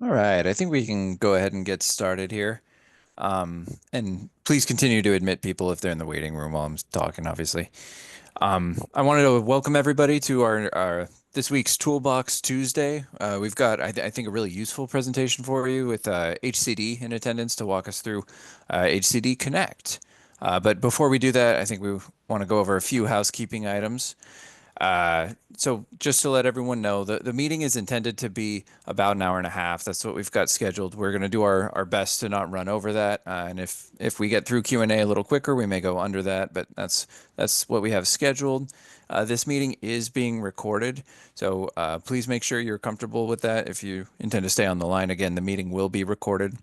All right, I think we can go ahead and get started here. And please continue to admit people if they're in the waiting room while I'm talking, obviously. I wanted to welcome everybody to our this week's Toolbox Tuesday. We've got, I think, a really useful presentation for you with HCD in attendance to walk us through HCD Connect. But before we do that, I think we want to go over a few housekeeping items. So just to let everyone know, the meeting is intended to be about an hour and a half. That's what we've got scheduled. We're going to do our best to not run over that. And if we get through Q&A a little quicker, we may go under that, but that's what we have scheduled. This meeting is being recorded, so please make sure you're comfortable with that. If you intend to stay on the line, again, the meeting will be recorded.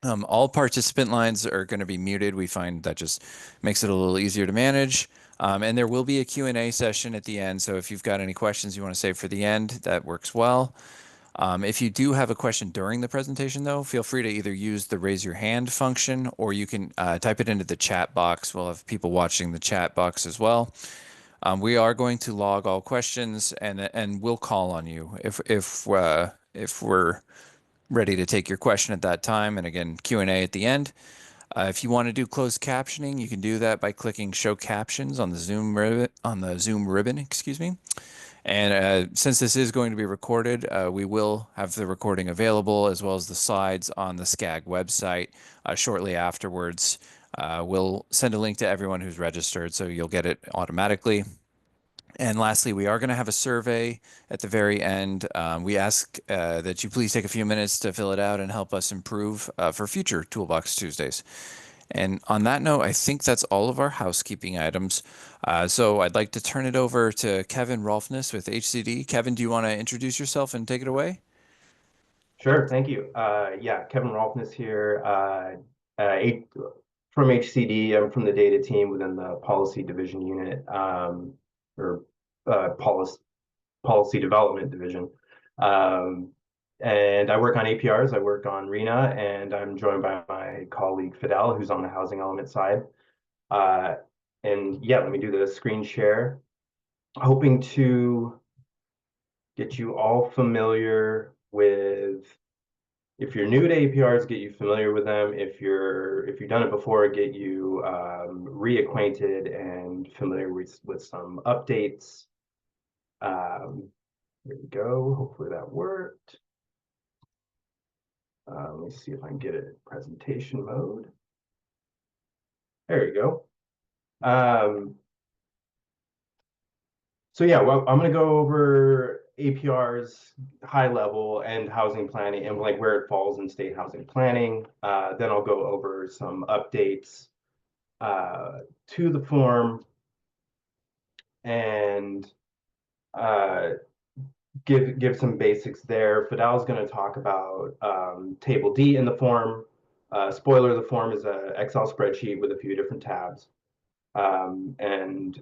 All participant lines are going to be muted. We find that just makes it a little easier to manage. And there will be a Q&A session at the end. So if you've got any questions you want to save for the end, that works well. If you do have a question during the presentation, though, feel free to either use the raise your hand function or you can type it into the chat box. We'll have people watching the chat box as well. We are going to log all questions and we'll call on you if we're ready to take your question at that time. And again, Q&A at the end. If you want to do closed captioning, you can do that by clicking Show Captions on the Zoom ribbon, excuse me. And since this is going to be recorded, we will have the recording available as well as the slides on the SCAG website shortly afterwards. We'll send a link to everyone who's registered, so you'll get it automatically. And lastly, we are going to have a survey at the very end. We ask that you please take a few minutes to fill it out and help us improve for future Toolbox Tuesdays. And on that note, I think that's all of our housekeeping items. So I'd like to turn it over to Kevin Rolfness with HCD. Kevin, do you want to introduce yourself and take it away? Sure, thank you. Yeah, Kevin Rolfness here, eight, from HCD. I'm from the data team within the policy division unit, or policy development division. Um, and I work on APRs, I work on RENA, and I'm joined by my colleague Fidel, who's on the housing element side. Uh, and yeah, let me do the screen share. Hoping to get you all familiar with, if you're new to APRs, get you familiar with them. If you've done it before, get you reacquainted and familiar with some updates. Here we go. Hopefully that worked. Let me see if I can get it in presentation mode. There you go. Um, so yeah, well, I'm going to go over APRs high level and housing planning and like where it falls in state housing planning. Then I'll go over some updates to the form and uh, give some basics there. Fidel's going to talk about Table D in the form. Spoiler: the form is an Excel spreadsheet with a few different tabs, and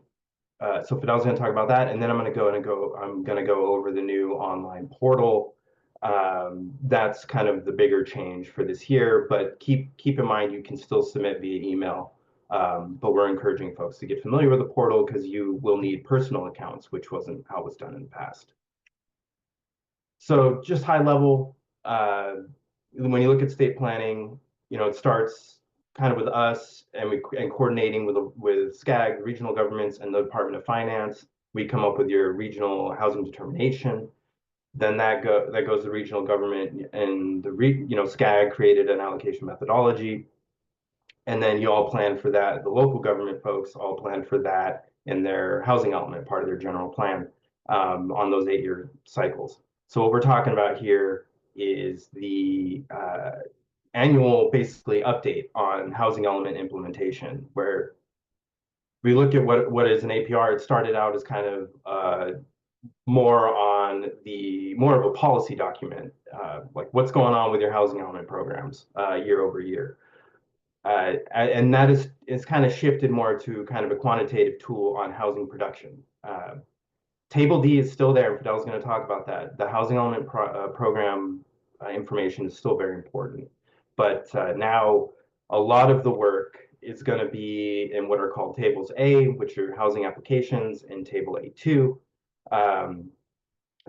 so Fidel's going to talk about that, and then I'm going to go over the new online portal. That's kind of the bigger change for this year, but keep in mind you can still submit via email. But we're encouraging folks to get familiar with the portal because you will need personal accounts, which wasn't how it was done in the past. So just high level, when you look at state planning, it starts kind of with us and coordinating with SCAG, regional governments, and the Department of Finance. We come up with your regional housing determination. Then that goes to regional government, and SCAG created an allocation methodology, and then you all plan for that. The local government folks all plan for that in their housing element, part of their general plan, on those 8-year cycles. So what we're talking about here is the annual, basically, update on housing element implementation, where we look at what is an APR. It started out as kind of more of a policy document, like what's going on with your housing element programs year over year. And that is kind of shifted more to kind of a quantitative tool on housing production. Table D is still there. Fidel's going to talk about that. The housing element program information is still very important. But now a lot of the work is going to be in what are called tables A, which are housing applications, and table A2,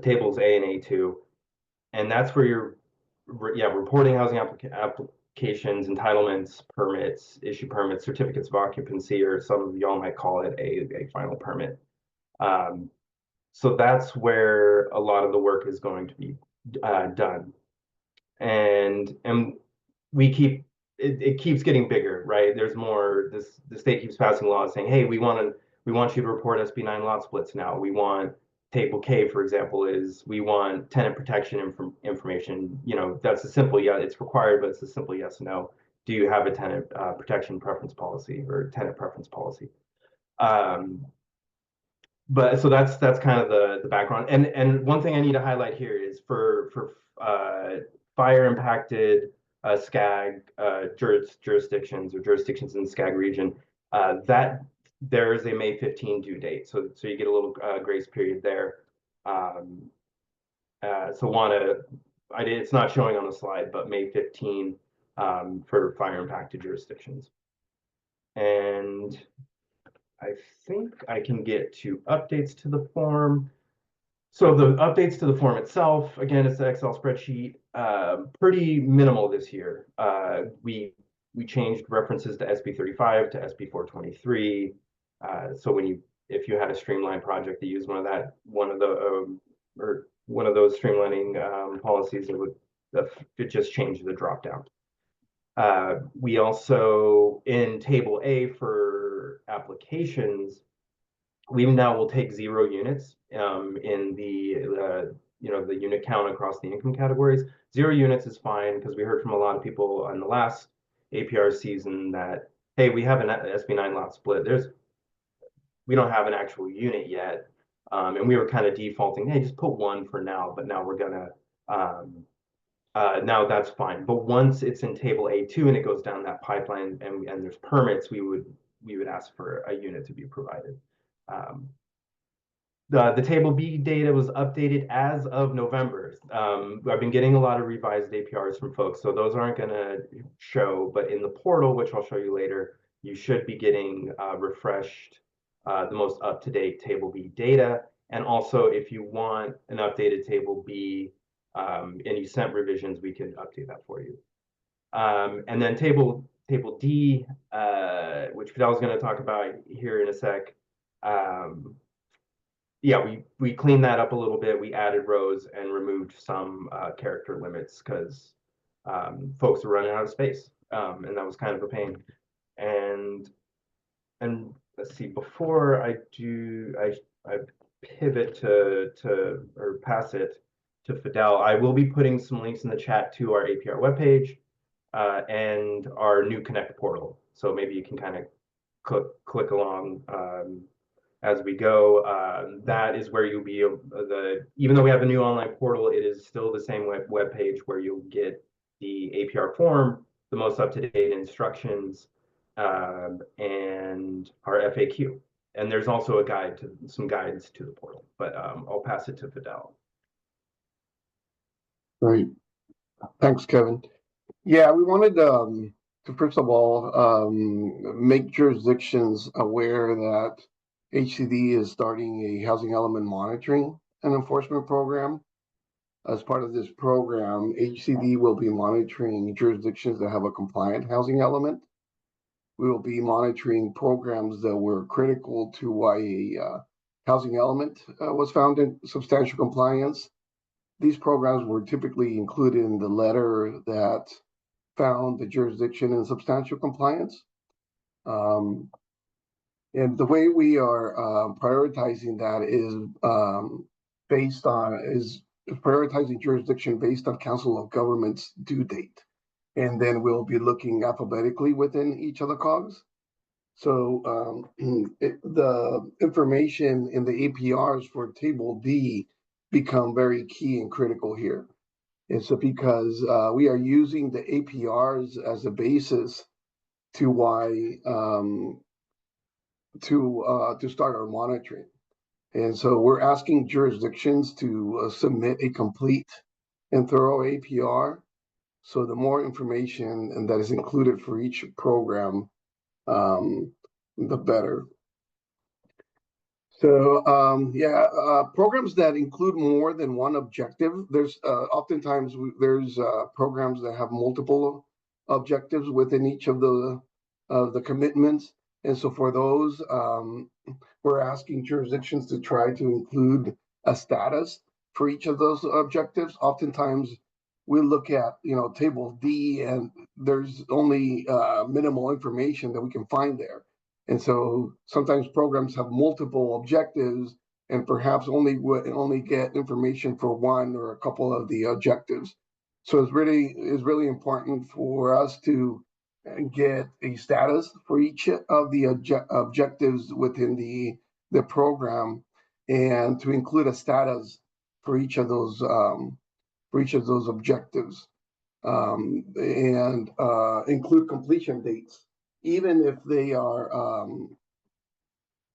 tables A and A2. And that's where reporting housing applications, entitlements, permits, issue permits, certificates of occupancy, or some of y'all might call it a final permit. So that's where a lot of the work is going to be done. And we keep it keeps getting bigger, right? There's more. The state keeps passing laws saying, hey, we want you to report SB9 lot splits now. We want table K, for example, is we want tenant protection information. You know, that's a simple yeah, it's required, but it's a simple yes, no. Do you have a tenant protection preference policy or tenant preference policy? But so that's kind of the background. And one thing I need to highlight here is for fire impacted SCAG jurisdictions or jurisdictions in the SCAG region, that there is a May 15 due date. So you get a little grace period there. It's not showing on the slide, but May 15 for fire impacted jurisdictions. And I think I can get to updates to the form. So the updates to the form itself, again, it's the Excel spreadsheet, pretty minimal this year. We changed references to SB 35 to SB 423. So if you had a streamline project that used one of those streamlining policies, it just changed the drop down. We also, in table A for applications, we now will take 0 units in the unit count across the income categories. 0 units is fine because we heard from a lot of people on the last APR season that, hey, we have an SB9 lot split. We don't have an actual unit yet. And we were kind of defaulting, hey, just put 1 for now, but now we're gonna now that's fine. But once it's in table A2 and it goes down that pipeline and there's permits, we would ask for a unit to be provided. The table B data was updated as of November. I've been getting a lot of revised APRs from folks, so those aren't going to show, but in the portal, which I'll show you later, you should be getting refreshed, the most up-to-date table B data. And also, if you want an updated table B and you sent revisions, we can update that for you. And then table D, which Fidel's going to talk about here in a sec. Yeah, we cleaned that up a little bit. We added rows and removed some character limits because folks are running out of space, and that was kind of a pain. And let's see, before I pivot to or pass it to Fidel, I will be putting some links in the chat to our APR webpage and our new Connect portal. So maybe you can kind of click along as we go. That is where you'll be even though we have a new online portal, it is still the same web page where you'll get the APR form, the most up-to-date instructions, and our FAQ. And there's also some guides to the portal, but I'll pass it to Fidel. Great. Thanks, Kevin. Yeah, we wanted to first of all make jurisdictions aware that HCD is starting a housing element monitoring and enforcement program. As part of this program, HCD will be monitoring jurisdictions that have a compliant housing element. We will be monitoring programs that were critical to why a housing element was found in substantial compliance. These programs were typically included in the letter that found the jurisdiction in substantial compliance. And the way we are prioritizing that is prioritizing jurisdiction based on Council of Governments due date. And then we'll be looking alphabetically within each of the COGs. So the information in the APRs for table D become very key and critical here. And so because we are using the APRs as a basis to why to start our monitoring. And so we're asking jurisdictions to submit a complete and thorough APR. So the more information that is included for each program, the better. So programs that include more than one objective. There's oftentimes there's programs that have multiple objectives within each of the commitments, and so for those, we're asking jurisdictions to try to include a status for each of those objectives. Oftentimes, we look at table D, and there's only minimal information that we can find there. And so sometimes programs have multiple objectives and perhaps only get information for one or a couple of the objectives. So it's really important for us to get a status for each of the objectives within the program, and to include a status for each of those objectives, and include completion dates, even if they are,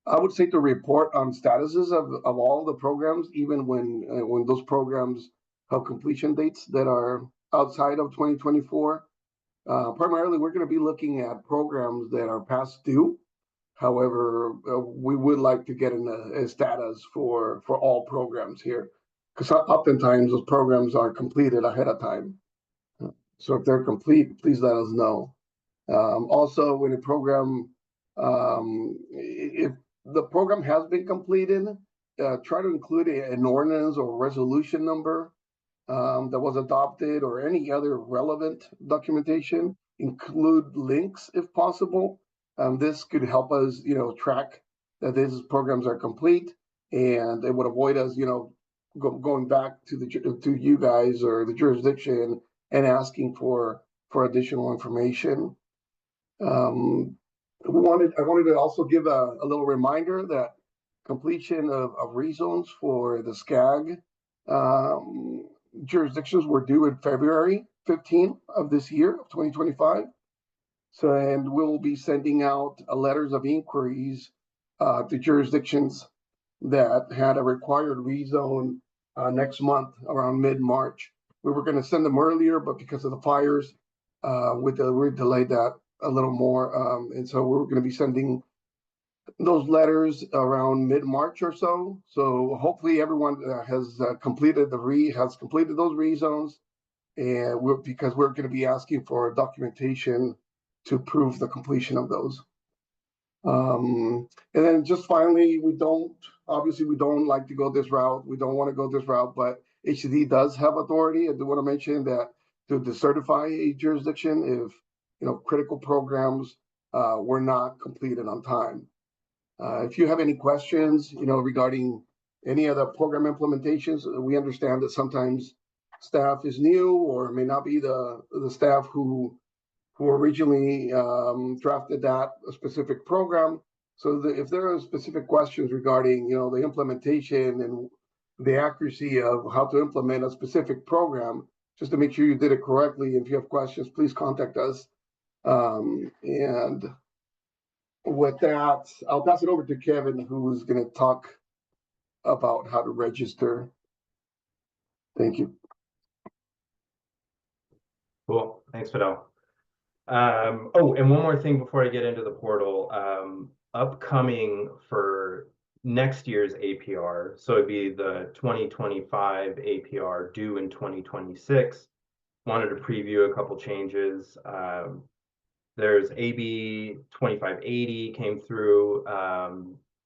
I would say, to report on statuses of all the programs, even when those programs have completion dates that are outside of 2024. Primarily, we're going to be looking at programs that are past due. However, we would like to get a status for all programs here, because oftentimes those programs are completed ahead of time. So if they're complete, please let us know. Also, when a program, if the program has been completed, try to include an ordinance or resolution number that was adopted, or any other relevant documentation. Include links if possible. This could help us, track that these programs are complete, and it would avoid us, going back to you guys or the jurisdiction and asking for additional information. I wanted to also give a little reminder that completion of rezones for the SCAG jurisdictions were due in February 15th of this year, of 2025. So, and we'll be sending out letters of inquiries to jurisdictions that had a required rezone next month, around mid-March. We were going to send them earlier, but because of the fires, we delayed that a little more. And so we're going to be sending those letters around mid-March or so. So hopefully everyone has completed those rezones, and because we're going to be asking for documentation to prove the completion of those. And then just finally, we don't like to go this route. We don't want to go this route, but HCD does have authority. I do want to mention that to decertify a jurisdiction if critical programs were not completed on time. If you have any questions, regarding any other program implementations, we understand that sometimes staff is new or may not be the staff who originally drafted that specific program. So if there are specific questions regarding, the implementation and the accuracy of how to implement a specific program, just to make sure you did it correctly. If you have questions, please contact us. And with that, I'll pass it over to Kevin, who's going to talk about how to register. Thank you. Cool. Thanks, Fidel. Oh, and one more thing before I get into the portal. Upcoming for next year's APR, so it'd be the 2025 APR due in 2026. Wanted to preview a couple changes. There's AB 2580 came through.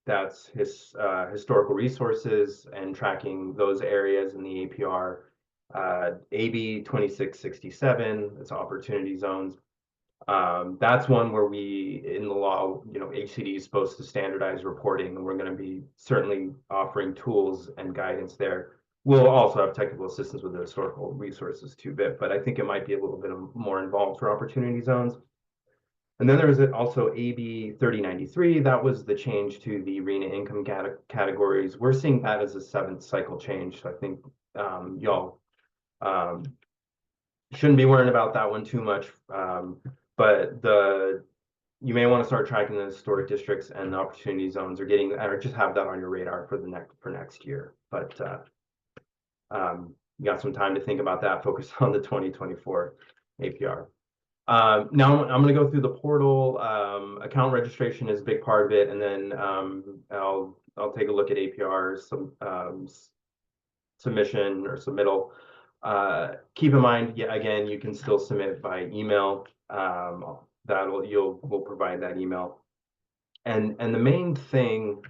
That's historical resources and tracking those areas in the APR. AB 2667, it's opportunity zones. That's one where we, in the law, HCD is supposed to standardize reporting, and we're going to be certainly offering tools and guidance there. We'll also have technical assistance with the historical resources too, but I think it might be a little bit more involved for opportunity zones. And then there was also AB 3093. That was the change to the RENA income categories. We're seeing that as a 7th cycle change. So I think y'all shouldn't be worrying about that one too much. But you may want to start tracking the historic districts and the opportunity zones, or just have that on your radar for next year. But you got some time to think about that. Focus on the 2024 APR. Now I'm going to go through the portal. Account registration is a big part of it, and then I'll I'll take a look at APR, submission or submittal. Keep in mind, yeah, again, you can still submit by email. We'll provide that email. And the main thing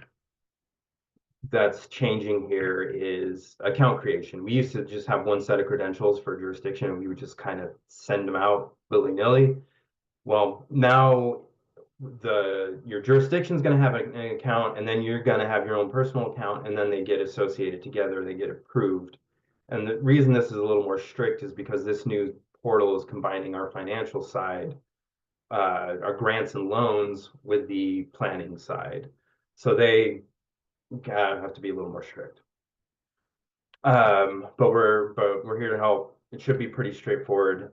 that's changing here is account creation. We used to just have one set of credentials for jurisdiction, and we would just kind of send them out willy-nilly. Well, now your jurisdiction is going to have an account, and then you're going to have your own personal account, and then they get associated together, they get approved. And the reason this is a little more strict is because this new portal is combining our financial side, our grants and loans, with the planning side. So they have to be a little more strict. But we're here to help. It should be pretty straightforward.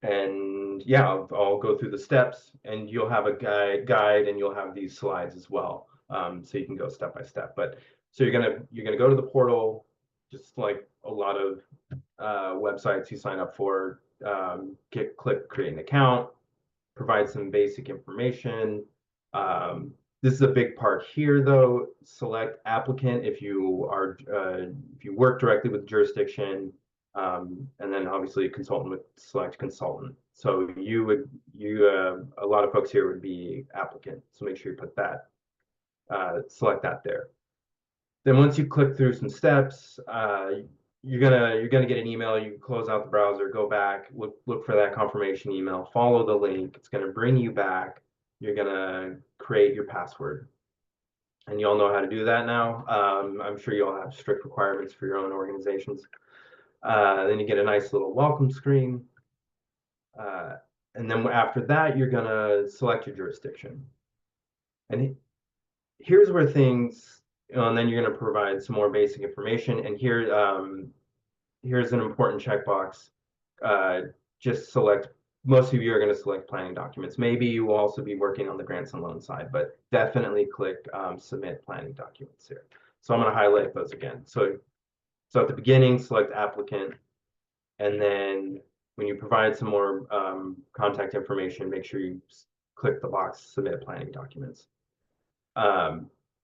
And yeah, I'll go through the steps, and you'll have a guide, and you'll have these slides as well, so you can go step by step. But so you're gonna go to the portal, just like a lot of websites you sign up for. Click create an account, provide some basic information. This is a big part here, though. Select applicant if you work directly with jurisdiction. And then obviously a consultant would select consultant. So a lot of folks here would be applicant. So make sure you put that, select that there. Then once you click through some steps, you're gonna get an email. You close out the browser, go back, look for that confirmation email, follow the link. It's gonna bring you back. You're gonna create your password. And you all know how to do that now. I'm sure you all have strict requirements for your own organizations. Then you get a nice little welcome screen. And then after that, you're gonna select your jurisdiction. And here's where things, and then you're gonna provide some more basic information. And here's an important checkbox. Just select, most of you are gonna select planning documents. Maybe you will also be working on the grants and loan side, but definitely click submit planning documents here. So I'm gonna highlight those again. So at the beginning, select applicant, and then when you provide some more contact information, make sure you click the box submit planning documents.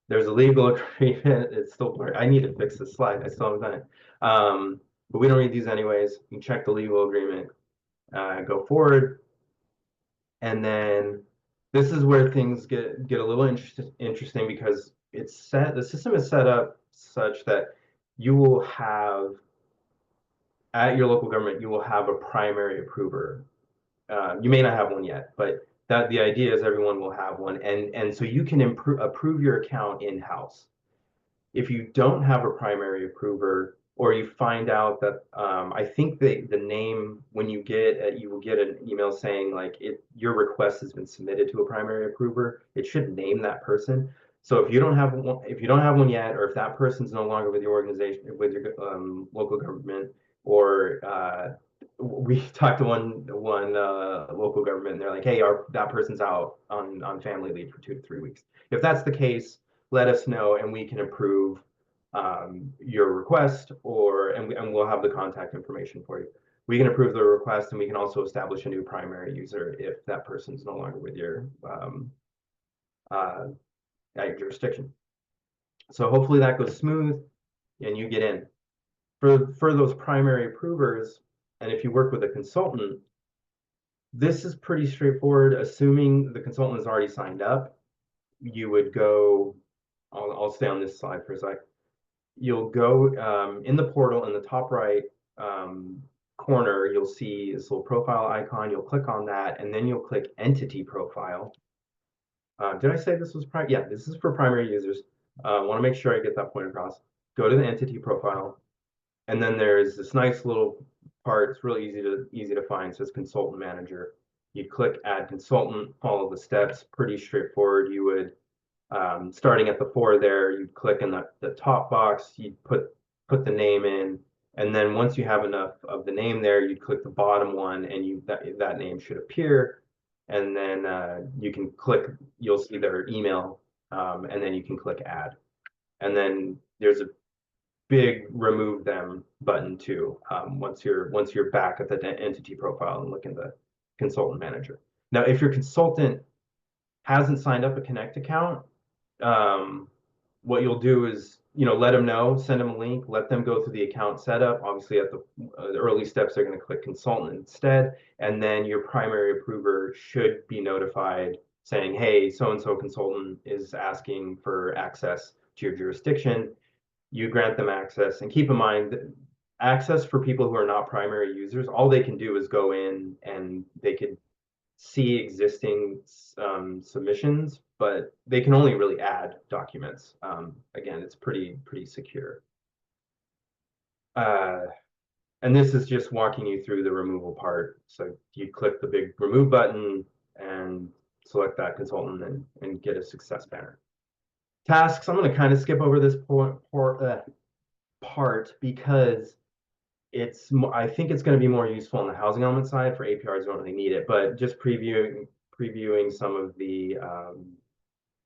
There's a legal agreement. It's still blurry. I need to fix this slide. I still haven't done it. But we don't read these anyways. You can check the legal agreement, go forward. And then this is where things get a little interesting, because the system is set up such that you will have, at your local government, you will have a primary approver. You may not have one yet, but the idea is everyone will have one. And so you can approve your account in-house. If you don't have a primary approver, or you find out that, I think the name, when you will get an email saying like your request has been submitted to a primary approver, it should name that person. So if you don't have one yet, or if that person's no longer with your organization, with your local government, or we talked to one local government, and they're like, hey, that person's out on family leave for 2 to 3 weeks. If that's the case, let us know, and we can approve your request, and we'll have the contact information for you. We can approve the request, and we can also establish a new primary user if that person's no longer with your at your jurisdiction. So hopefully that goes smooth and you get in. For those primary approvers, and if you work with a consultant, this is pretty straightforward. Assuming the consultant is already signed up, you would go, I'll stay on this slide for a sec. You'll go in the portal, in the top right corner, you'll see this little profile icon. You'll click on that, and then you'll click Entity Profile. Did I say this was yeah, this is for primary users. I want to make sure I get that point across. Go to the Entity Profile, and then there's this nice little part. It's really easy to find. It says Consultant Manager. You click Add Consultant, follow the steps. Pretty straightforward. You would, starting at the 4 there, you'd click in the top box. You'd put the name in, and then once you have enough of the name there, you'd click the bottom one, and that name should appear. And then you can click, you'll see their email, and then you can click Add. And then there's a big Remove Them button too, once you're back at the Entity Profile and look in the Consultant Manager. Now, if your consultant hasn't signed up a Connect account, what you'll do is, let them know, send them a link, let them go through the account setup. Obviously, at the early steps, they're going to click consultant instead, and then your primary approver should be notified saying, hey, so-and-so consultant is asking for access to your jurisdiction. You grant them access, and keep in mind that access for people who are not primary users, all they can do is go in and they could see existing submissions, but they can only really add documents. Again, it's pretty secure. And this is just walking you through the removal part. So you click the big remove button and select that consultant and get a success banner. Tasks, I'm going to kind of skip over this part because I think it's going to be more useful on the housing element side. For APRs, don't really need it, but just previewing some of the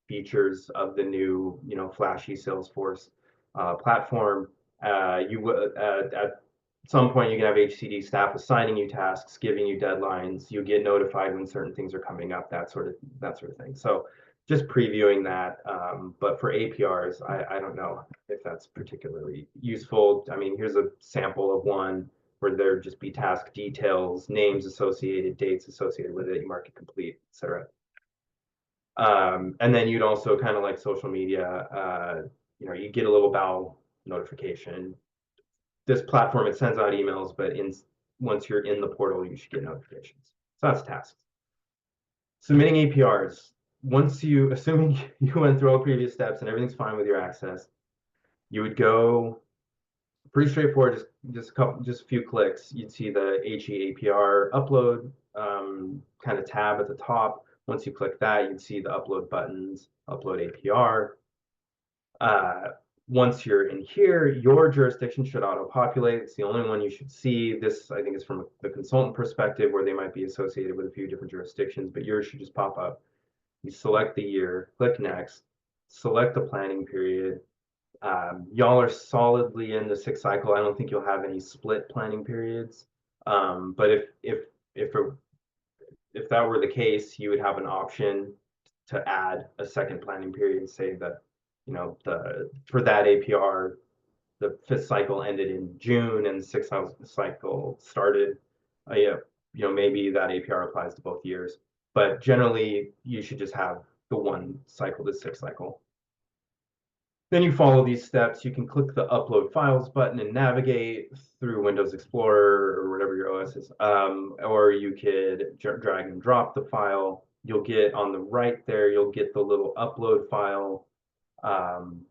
features of the new, flashy Salesforce platform. At some point you can have HCD staff assigning you tasks, giving you deadlines. You get notified when certain things are coming up, that sort of thing. So just previewing that. But for APRs, I don't know if that's particularly useful. I mean, here's a sample of one where there'd just be task details, names associated, dates associated with it, you mark it complete, etc. And then you'd also kind of like social media, you get a little bell notification. This platform, it sends out emails, but once you're in the portal, you should get notifications. So that's tasks. Submitting APRs. Assuming you went through all previous steps and everything's fine with your access, you would go pretty straightforward, just a few clicks. You'd see the HE APR upload kind of tab at the top. Once you click that, you'd see the upload buttons, upload APR. Once you're in here, your jurisdiction should auto-populate. It's the only one you should see. This, I think, is from the consultant perspective, where they might be associated with a few different jurisdictions, but yours should just pop up. You select the year, click next, select the planning period. Y'all are solidly in the 6th cycle. I don't think you'll have any split planning periods. But if that were the case, you would have an option to add a second planning period, say that, for that APR, the 5th cycle ended in June and the 6th cycle started. Maybe that APR applies to both years, but generally you should just have the one cycle, the 6th cycle. Then you follow these steps. You can click the upload files button and navigate through Windows Explorer or whatever your OS is. Or you could drag and drop the file. You'll get on the right there, you'll get the little upload file,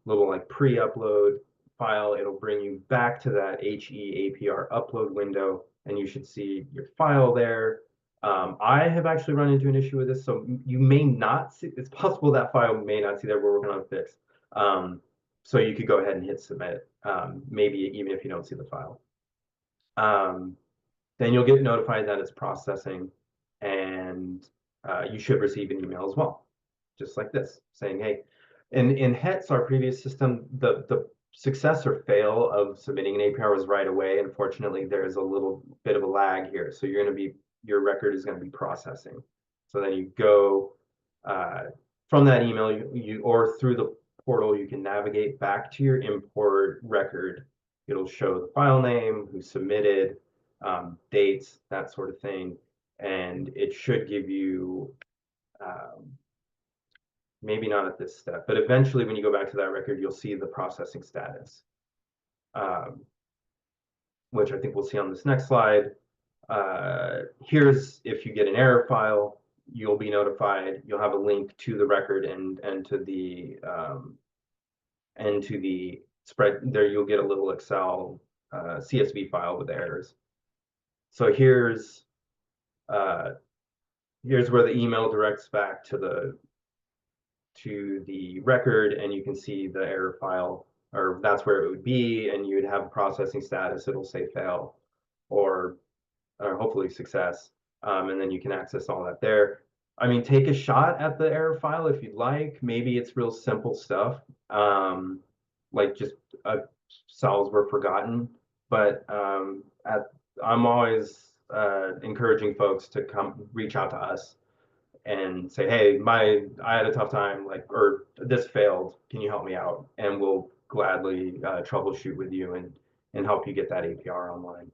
little like pre-upload file. It'll bring you back to that HE APR upload window, and you should see your file there. I have actually run into an issue with this, so you may not see, it's possible that file may not see that. We're working on a fix. So you could go ahead and hit submit, maybe even if you don't see the file. Then you'll get notified that it's processing, and you should receive an email as well, just like this, saying, hey, in HETS, our previous system, the success or fail of submitting an APR was right away. Unfortunately, there's a little bit of a lag here. So your record is going to be processing. So then you go from that email, or through the portal, you can navigate back to your import record. It'll show the file name, who submitted, dates, that sort of thing. And it should give you, maybe not at this step, but eventually when you go back to that record, you'll see the processing status, which I think we'll see on this next slide. Here's if you get an error file, you'll be notified. You'll have a link to the record and to the spread. There you'll get a little Excel CSV file with errors. So here's where the email directs back to the record, and you can see the error file, or that's where it would be, and you would have a processing status. It'll say fail or hopefully success, and then you can access all that there. I mean, take a shot at the error file if you'd like. Maybe it's real simple stuff, like just cells were forgotten, but I'm always encouraging folks to reach out to us and say, hey, I had a tough time, like, or this failed. Can you help me out? And we'll gladly troubleshoot with you and help you get that APR online.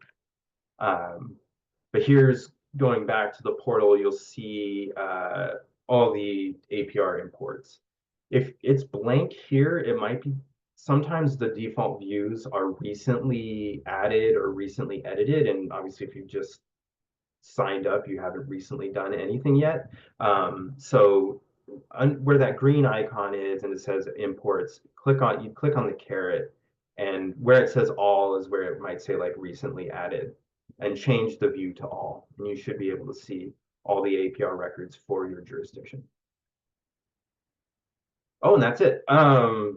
But here's going back to the portal, you'll see all the APR imports. If it's blank here, it might be, sometimes the default views are recently added or recently edited. And obviously if you've just signed up, you haven't recently done anything yet. So where that green icon is and it says imports, you click on the caret, and where it says all is where it might say like recently added, and change the view to all, and you should be able to see all the APR records for your jurisdiction. Oh, and that's it. I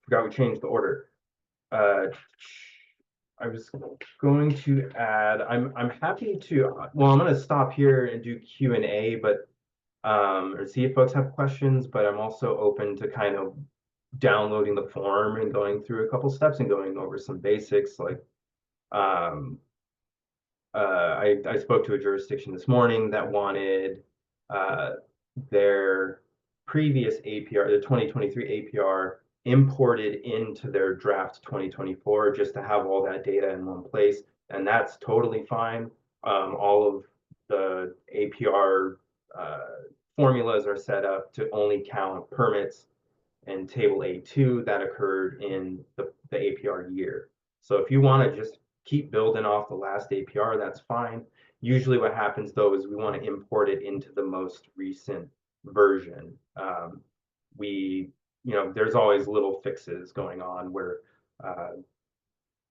forgot we changed the order. I was going to add, I'm happy to, well, I'm going to stop here and do Q&A, but or see if folks have questions, but I'm also open to kind of downloading the form and going through a couple steps and going over some basics. Like I spoke to a jurisdiction this morning that wanted their previous APR, the 2023 APR, imported into their draft 2024 just to have all that data in one place, and that's totally fine. All of the APR formulas are set up to only count permits and table A2 that occurred in the APR year. So if you want to just keep building off the last APR, that's fine. Usually what happens though is we want to import it into the most recent version. There's always little fixes going on where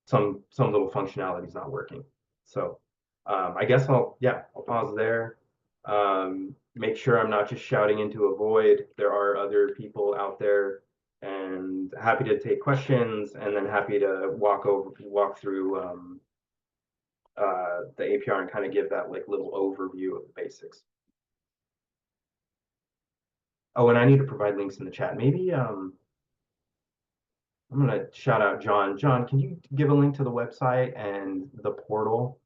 some little functionality is not working. So I guess I'll pause there. Make sure I'm not just shouting into a void. There are other people out there, and happy to take questions, and then happy to walk through the APR and kind of give that like little overview of the basics. Oh, and I need to provide links in the chat. Maybe I'm gonna shout out John. John, can you give a link to the website and the portal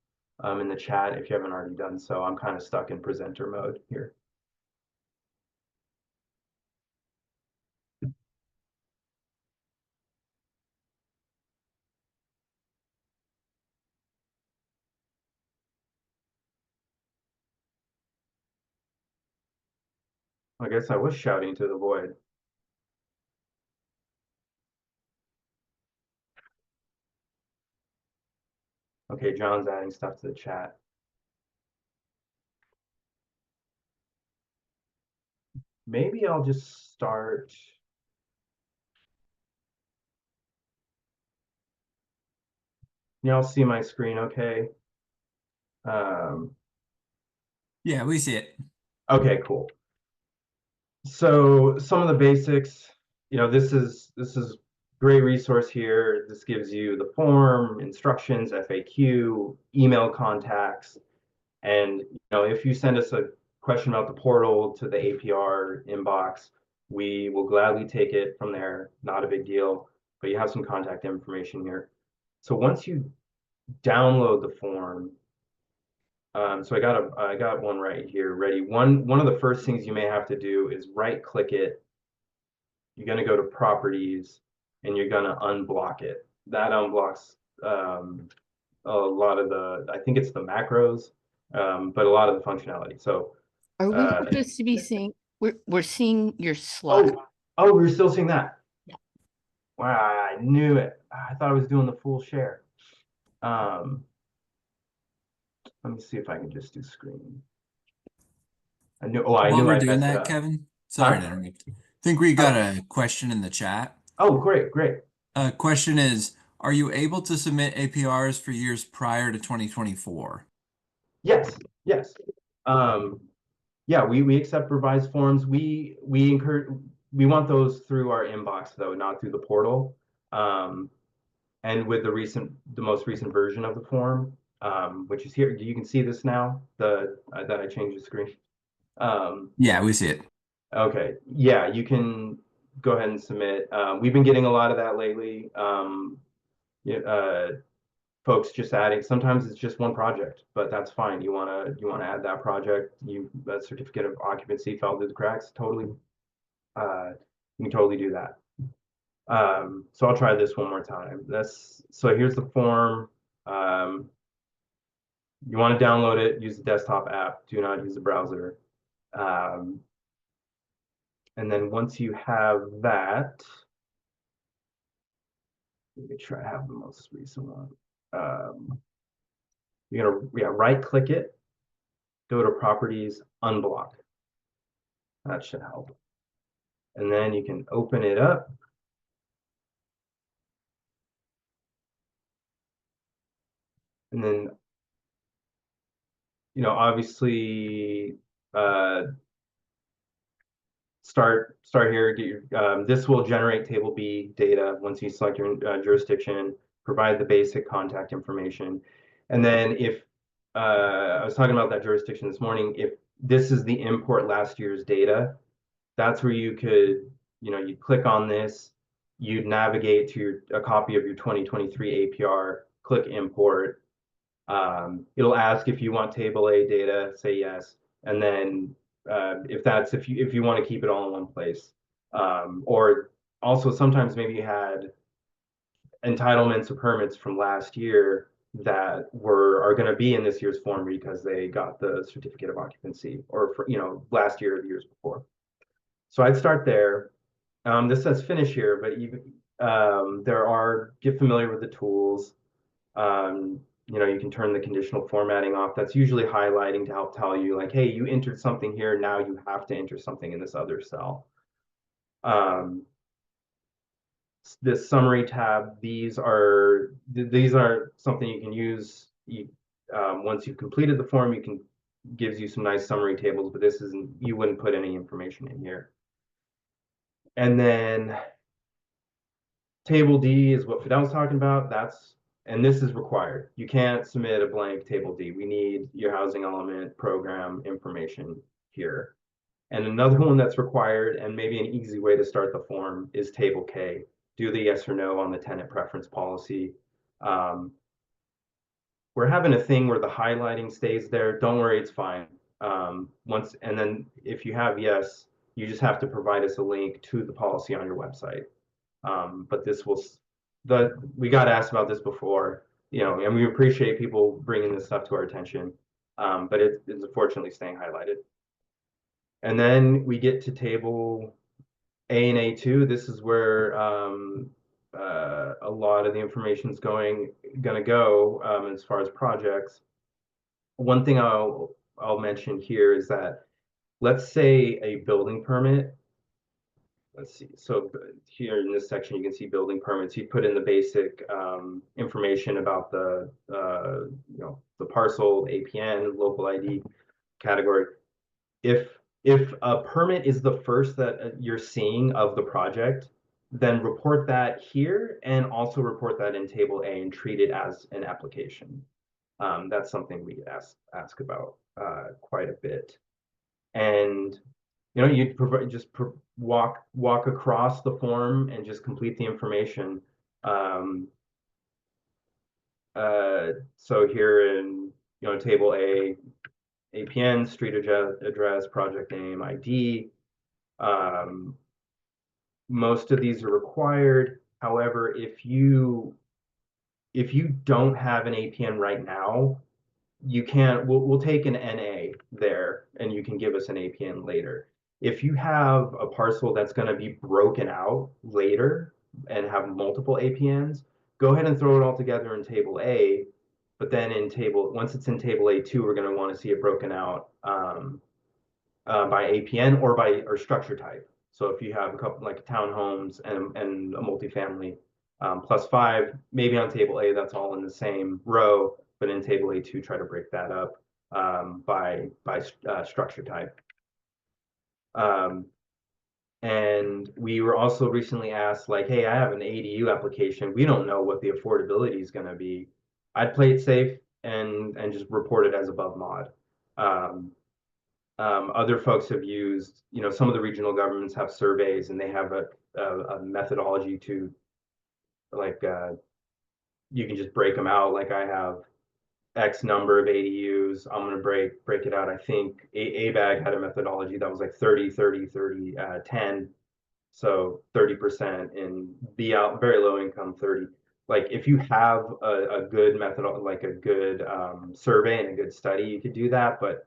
in the chat if you haven't already done so? I'm kind of stuck in presenter mode here. I guess I was shouting to the void. Okay, John's adding stuff to the chat. Maybe I'll just start. Y'all see my screen okay? Yeah, we see it. Okay, cool. So some of the basics, this is great resource here. This gives you the form, instructions, FAQ, email contacts, and if you send us a question about the portal to the APR inbox, we will gladly take it from there. Not a big deal, but you have some contact information here. So once you download the form, so I got one right here ready. One of the first things you may have to do is right click it. You're going to go to properties and you're going to unblock it. That unblocks a lot of I think it's the macros, but a lot of the functionality. So are we supposed to be seeing, we're seeing your slide? Oh, we're still seeing that. Yeah. Wow, I knew it. I thought I was doing the full share. Let me see if I can just do screen. While we're doing that, Kevin, sorry to interrupt. I think we got a question in the chat. Oh, great. Question is, are you able to submit APRs for years prior to 2024? Yes. Yeah, we accept revised forms. We want those through our inbox though, not through the portal. And with the most recent version of the form, which is here. You can see this now, that I changed the screen. Yeah, we see it. Okay, yeah, you can go ahead and submit. We've been getting a lot of that lately. Folks folks just adding, sometimes it's just one project, but that's fine. You wanna add that project, that certificate of occupancy fell through the cracks, totally, you can totally do that. So I'll try this one more time. So here's the form. You want to download it, use the desktop app, do not use the browser. And then once you have that, let me try to have the most recent one. You're gonna right click it, go to properties, unblock. That should help. And then you can open it up. And then, obviously, start here. Get your, this will generate table B data once you select your jurisdiction, provide the basic contact information. And then if, I was talking about that jurisdiction this morning, if this is the import last year's data, that's where you could, you click on this, you'd navigate to a copy of your 2023 APR, click import. It'll ask if you want table A data, say yes, and then if you want to keep it all in one place, or also sometimes maybe you had entitlements or permits from last year that are going to be in this year's form because they got the certificate of occupancy, or for last year or the years before. So I'd start there. This says finish here, but get familiar with the tools. You can turn the conditional formatting off. That's usually highlighting to help tell you, like, hey, you entered something here, now you have to enter something in this other cell. This summary tab, these are something you can use once you've completed the form. Gives you some nice summary tables, but you wouldn't put any information in here. And then table D is what Fidel was talking about. And this is required. You can't submit a blank table D. We need your housing element program information here. And another one that's required, and maybe an easy way to start the form, is table K. Do the yes or no on the tenant preference policy. We're having a thing where the highlighting stays there. Don't worry, it's fine. And then if you have yes, you just have to provide us a link to the policy on your website. But we got asked about this before, and we appreciate people bringing this stuff to our attention, but it's unfortunately staying highlighted. And then we get to table A and A2. This is where a lot of the information is gonna go as far as projects. One thing I'll mention here is that, let's say a building permit. Let's see. So here in this section, you can see building permits. You put in the basic information about the parcel, APN, local ID category. If a permit is the first that you're seeing of the project, then report that here and also report that in table A and treat it as an application. That's something we ask about quite a bit. And you'd walk across the form and just complete the information. So here in table A, APN, street address, project name, ID. Most of these are required. However, if you don't have an APN right now, we'll take an NA there and you can give us an APN later. If you have a parcel that's going to be broken out later and have multiple APNs, go ahead and throw it all together in table A. But then once it's in table A2, we're going to want to see it broken out by APN or structure type. So if you have a couple like townhomes and a multifamily +5, maybe on table A, that's all in the same row, but in table A2, try to break that up by structure type. And we were also recently asked, like, hey, I have an ADU application. We don't know what the affordability is going to be. I'd play it safe and just report it as above mod. Other folks have used, some of the regional governments have surveys and they have a methodology to you can just break them out. Like I have X number of ADUs. I'm going to break it out. I think ABAG had a methodology that was like 30, 30, 30, 10. So 30% in very low income, 30. Like if you have a good method, like a good survey and a good study, you could do that. But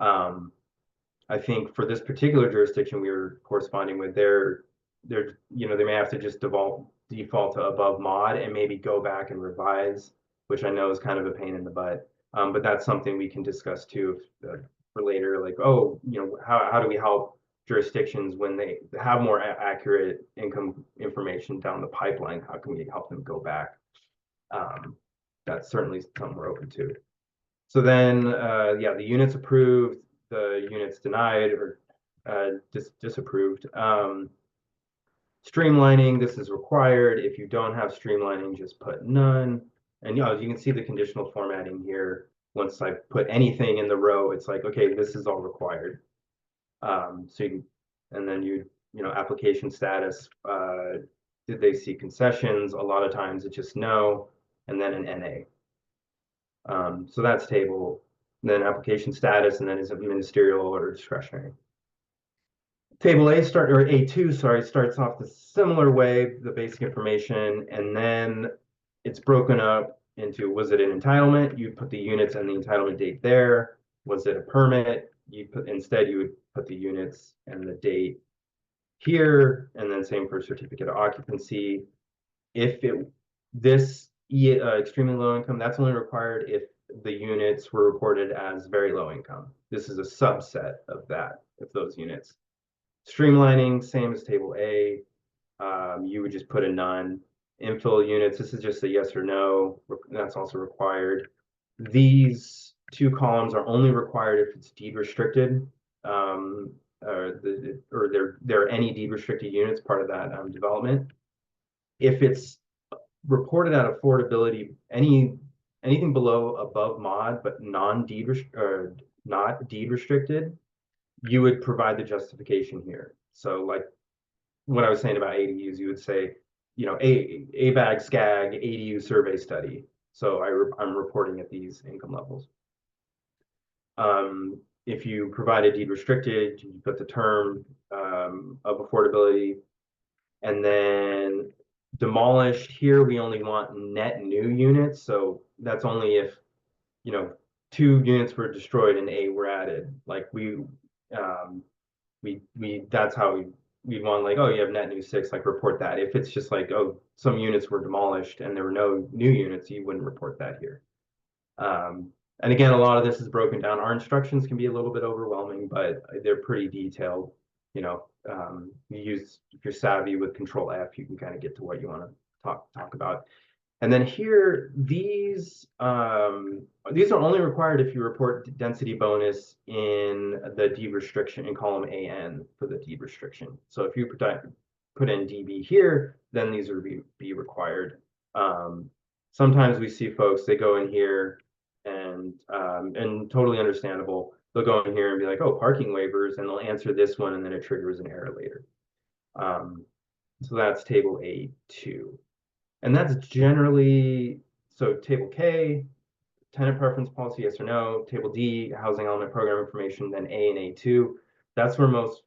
I think for this particular jurisdiction we were corresponding with, they may have to just default to above mod and maybe go back and revise, which I know is kind of a pain in the butt. But that's something we can discuss too for later. Like, oh, how do we help jurisdictions when they have more accurate income information down the pipeline? How can we help them go back? That's certainly something we're open to. So then, yeah, the units approved, the units denied or disapproved. Streamlining, this is required. If you don't have streamlining, just put none. And you can see the conditional formatting here. Once I put anything in the row, it's like, okay, this is all required. So and then application status, did they see concessions? A lot of times it's just no, and then an NA. So that's table, and then application status, and then is it ministerial or discretionary? Table A2, sorry, starts off the similar way, the basic information, and then it's broken up into, was it an entitlement? You put the units and the entitlement date there. Was it a permit? Instead you would put the units and the date here, and then same for certificate of occupancy. If this extremely low income, that's only required if the units were reported as very low income. This is a subset of that, of those units. Streamlining, same as table A. You would just put a none. Infill units, this is just a yes or no. That's also required. These two columns are only required if it's deed restricted, or there are any deed restricted units part of that development. If it's reported at affordability, anything below above mod but not deed restricted, you would provide the justification here. So like what I was saying about ADUs, you would say, ABAG, SCAG, ADU survey study. So I'm reporting at these income levels. If you provide a deed restricted, you put the term of affordability, and then demolished here, we only want net new units. So that's only if, 2 units were destroyed and 8 were added. Like that's how we'd want, like, oh, you have net new 6, like report that. If it's just like, oh, some units were demolished and there were no new units, you wouldn't report that here. And again, a lot of this is broken down. Our instructions can be a little bit overwhelming, but they're pretty detailed. If you're savvy with Control F, you can kind of get to what you want to talk about. And then here, these are only required if you report density bonus in the deed restriction in column AN for the deed restriction. So if you put in DB here, then these would be required. Sometimes we see folks, they go in here and totally understandable. They'll go in here and be like, oh, parking waivers, and they'll answer this one, and then it triggers an error later. So that's table A2. And that's generally, so table K, tenant preference policy, yes or no. Table D, housing element program information, then A and A2. That's where most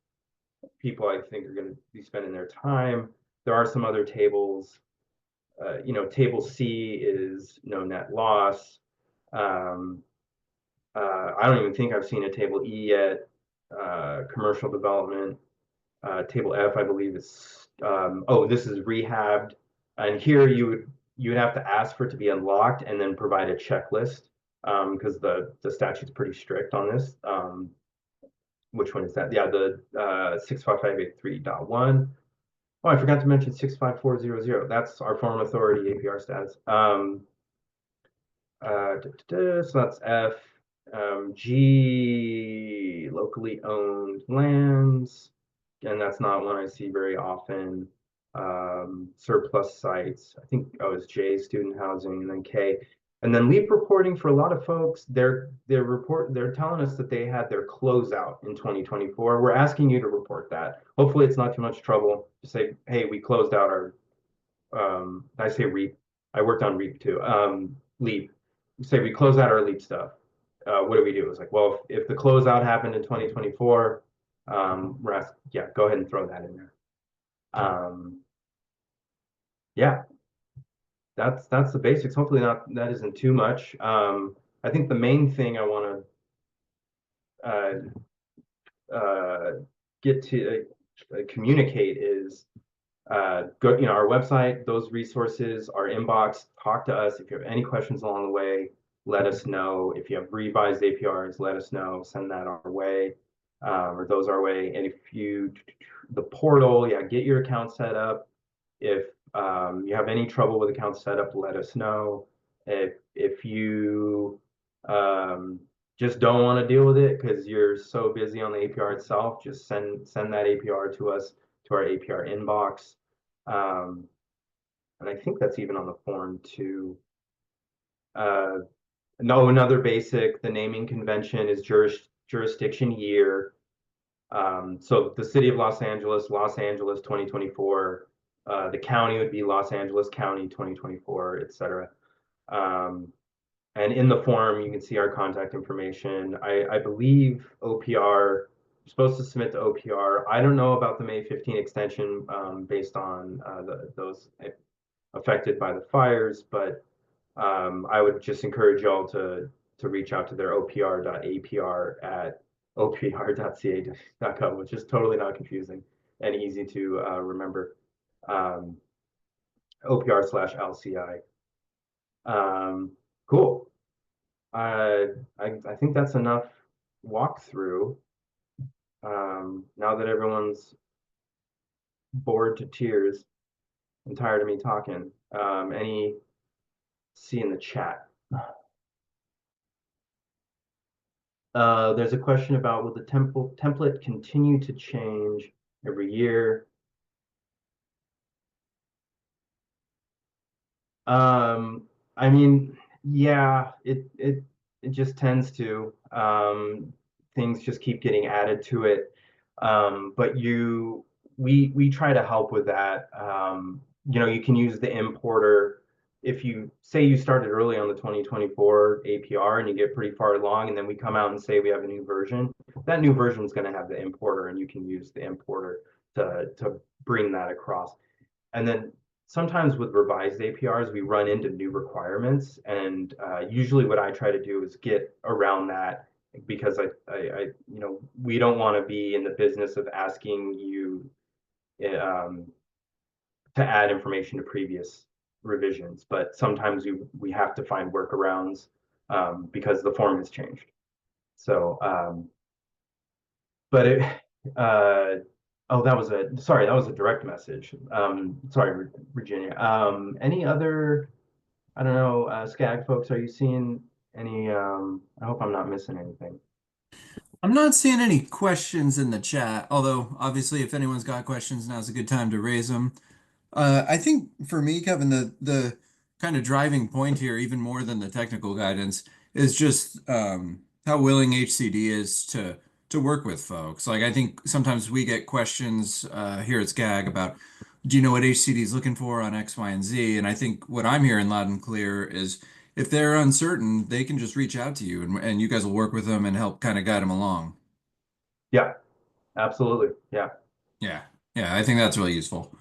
people, I think, are going to be spending their time. There are some other tables. Table C is no net loss. I don't even think I've seen a table E yet. Commercial development. Table F, I believe, is, this is rehabbed. And here you would have to ask for it to be unlocked and then provide a checklist, because the statute's pretty strict on this. Which one is that? Yeah, the 65583.1. Oh, I forgot to mention 65400. That's our form authority APR status. So that's F. G, locally owned lands. And that's not one I see very often. Surplus sites, I think, it's J, student housing, and then K. And then LEAP reporting, for a lot of folks, they're telling us that they had their closeout in 2024. We're asking you to report that. Hopefully it's not too much trouble to say, hey, we closed out our, I say REAP, I worked on Leap too. Leap. Say we close out our Leap stuff. What do we do? It's like, well, if the closeout happened in 2024, yeah, go ahead and throw that in there. Yeah, that's the basics. Hopefully that isn't too much. I think the main thing I want to get to communicate is go, our website, those resources, our inbox, talk to us. If you have any questions along the way, let us know. If you have revised APRs, let us know, send that our way, or those our way. And the portal, yeah, get your account set up. If you have any trouble with account setup, let us know. If you just don't want to deal with it because you're so busy on the APR itself, just send that APR to us, to our APR inbox. And I think that's even on the form too. No, another basic, the naming convention is jurisdiction year. So the city of Los Angeles 2024. The county would be Los Angeles County 2024, etc. And in the form, you can see our contact information. I believe OPR, you're supposed to submit to OPR. I don't know about the May 15 extension based on those affected by the fires, but I would just encourage y'all to reach out to their opr.apr at opr.ca.gov, which is totally not confusing and easy to remember. OPR/LCI. Cool. I think that's enough walkthrough. Now that everyone's bored to tears and tired of me talking, any see in the chat. There's a question about will the template continue to change every year? I mean, yeah, it just tends to. Things just keep getting added to it. But we try to help with that. You can use the importer. If you say you started early on the 2024 APR and you get pretty far along, and then we come out and say we have a new version, that new version is going to have the importer, and you can use the importer to bring that across. And then sometimes with revised APRs, we run into new requirements, and usually what I try to do is get around that because we don't want to be in the business of asking you to add information to previous revisions, but sometimes we have to find workarounds because the form has changed. So, but it, oh, that was a direct message. Sorry, Virginia. Any other, I don't know, SCAG folks, are you seeing any, I hope I'm not missing anything. I'm not seeing any questions in the chat, although obviously if anyone's got questions, now's a good time to raise them. I think for me, Kevin, the kind of driving point here, even more than the technical guidance, is just how willing HCD is to work with folks. Like I think sometimes we get questions here at SCAG about, do you know what HCD is looking for on X, Y, and Z? And I think what I'm hearing loud and clear is if they're uncertain, they can just reach out to you, and you guys will work with them and help kind of guide them along. Yeah, absolutely. Yeah. Yeah, yeah, I think that's really useful.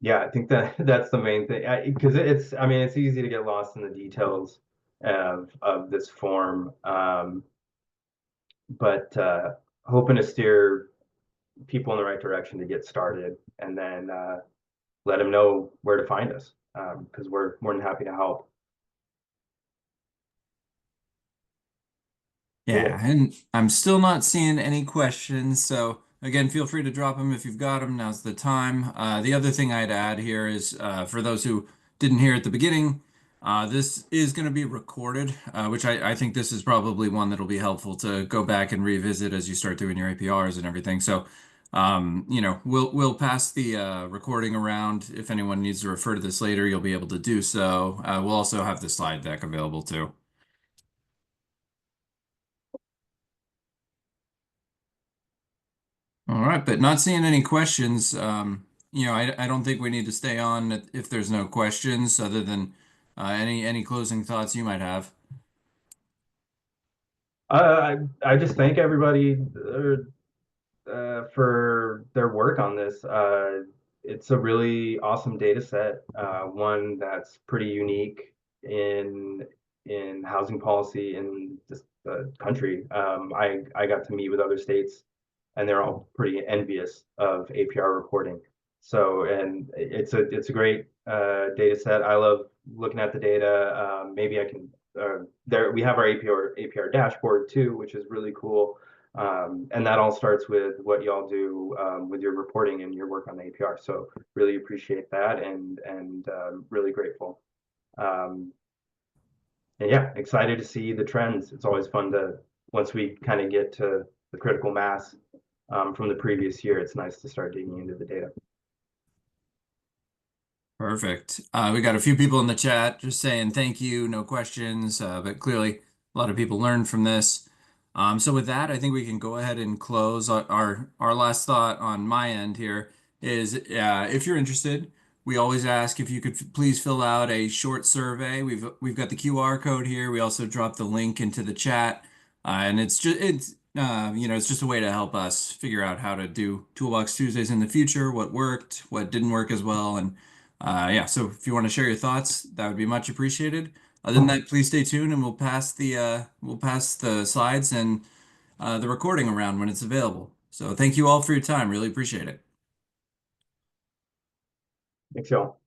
Yeah, I think that's the main thing because I mean, it's easy to get lost in the details of this form, but hoping to steer people in the right direction to get started, and then let them know where to find us because we're more than happy to help. Yeah, and I'm still not seeing any questions. So again, feel free to drop them if you've got them. Now's the time. The other thing I'd add here is for those who didn't hear at the beginning, this is going to be recorded, which I think this is probably one that'll be helpful to go back and revisit as you start doing your APRs and everything. So, we'll pass the recording around. If anyone needs to refer to this later, you'll be able to do so. We'll also have the slide deck available too. All right, but not seeing any questions. I don't think we need to stay on if there's no questions other than any closing thoughts you might have. I just thank everybody for their work on this. It's a really awesome data set, one that's pretty unique in housing policy in this country. I got to meet with other states, and they're all pretty envious of APR reporting. So, and it's a great data set. I love looking at the data. Maybe I can there we have our APR dashboard too, which is really cool. And that all starts with what y'all do with your reporting and your work on the APR. So really appreciate that, and really grateful. Um, and yeah, excited to see the trends. It's always fun to once we kind of get to the critical mass from the previous year. It's nice to start digging into the data. Perfect. We got a few people in the chat just saying thank you, no questions, but clearly a lot of people learned from this. So with that, I think we can go ahead and close. Our last thought on my end here is if you're interested, we always ask if you could please fill out a short survey. We've got the QR code here. We also dropped the link into the chat, and it's just a way to help us figure out how to do Toolbox Tuesdays in the future, what worked, what didn't work as well, and yeah, so if you want to share your thoughts, that would be much appreciated. Other than that, please stay tuned and we'll pass the slides and the recording around when it's available. So thank you all for your time. Really appreciate it. Thanks, y'all.